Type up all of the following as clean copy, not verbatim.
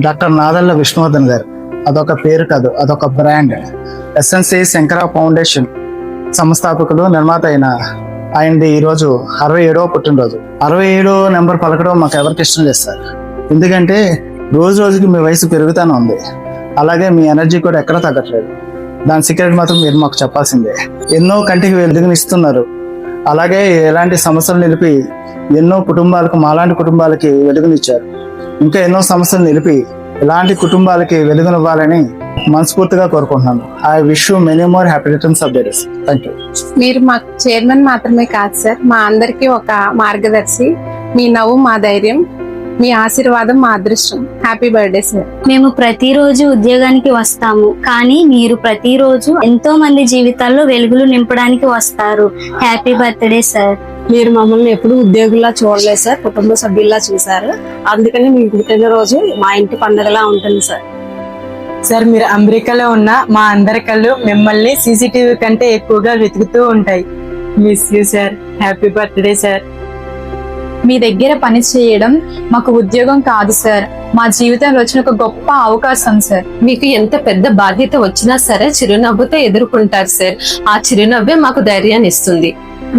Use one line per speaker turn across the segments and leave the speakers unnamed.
Doctor Nadella Vishnuvardhan గారు. అదొక పేరు కాదు, అదొక బ్రాండ్. ఎస్ఎన్సి శంకర ఫౌండేషన్ సంస్థాపకులు, నిర్మాత అయిన ఆయనది ఈరోజు 67వ పుట్టినరోజు. 67 నెంబర్ పలకడం మాకు ఎవరికి ఇష్టం లేదు సార్. ఎందుకంటే రోజు రోజుకి మీ వయసు పెరుగుతూనే ఉంది, అలాగే మీ ఎనర్జీ కూడా ఎక్కడ తగ్గట్లేదు. దాని సీక్రెట్ మాత్రం మీరు మాకు చెప్పాల్సిందే. ఎన్నో కంటికి వెలుగునిస్తున్నారు, అలాగే ఎలాంటి సమస్యలు నిలిపి ఎన్నో కుటుంబాలకు, మాలాంటి కుటుంబాలకి వెలుగునిచ్చారు. ఇంకా ఎన్నో సమస్యలు నిలిపి ఇలాంటి కుటుంబాలకి వెలుగునివ్వాలని మనస్ఫూర్తిగా కోరుకుంటున్నాను. I wish you many more happy returns of the day. Thank you.
మీరు మాకు చైర్మన్ మాత్రమే కాదు సార్, మా అందరికీ ఒక మార్గదర్శి. మీ నవ్వు మా ధైర్యం, మీ ఆశీర్వాదం మా అదృష్టం. Happy birthday sir.
మేము ప్రతిరోజు ఉద్యోగానికి వస్తాము, కానీ మీరు ప్రతిరోజు ఎంతో మంది జీవితాల్లో వెలుగులు నింపడానికి వస్తారు. Happy birthday sir.
మీరు మమ్మల్ని ఎప్పుడు ఉద్యోగుల్లా చూడలేదు సార్, కుటుంబ సభ్యుల్లా చూసారు. అందుకని మీ పుట్టినరోజు మా ఇంటి పండుగలా ఉంటుంది సార్.
సార్, మీరు అమెరికాలో ఉన్న మా అందరి కళ్ళు మిమ్మల్ని సీసీటీవీ కంటే ఎక్కువగా వెతుకుతూ ఉంటాయి. Miss you sir. Happy birthday sir.
మీ దగ్గర పని చేయడం మాకు ఉద్యోగం కాదు సార్, మా జీవితంలో వచ్చిన ఒక గొప్ప అవకాశం సార్.
మీకు ఎంత పెద్ద బాధ్యత వచ్చినా సరే చిరునవ్వుతో ఎదుర్కొంటారు సార్. ఆ చిరునవ్వే మాకు ధైర్యాన్ని ఇస్తుంది.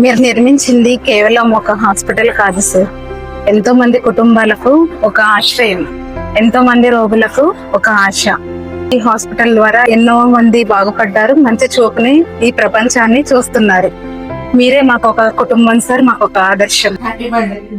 మీరు నిర్మించింది కేవలం ఒక హాస్పిటల్ కాదు సార్, ఎంతో మంది కుటుంబాలకు ఒక ఆశ్రయం, ఎంతో మంది రోగులకు ఒక ఆశ. ఈ హాస్పిటల్ ద్వారా ఎన్నో మంది బాగుపడ్డారు, మంచి చూపుని ఈ ప్రపంచాన్ని చూస్తున్నారు. మీరే మాకు ఒక కుటుంబం సార్, మాకు ఒక ఆదర్శం. Happy birthday.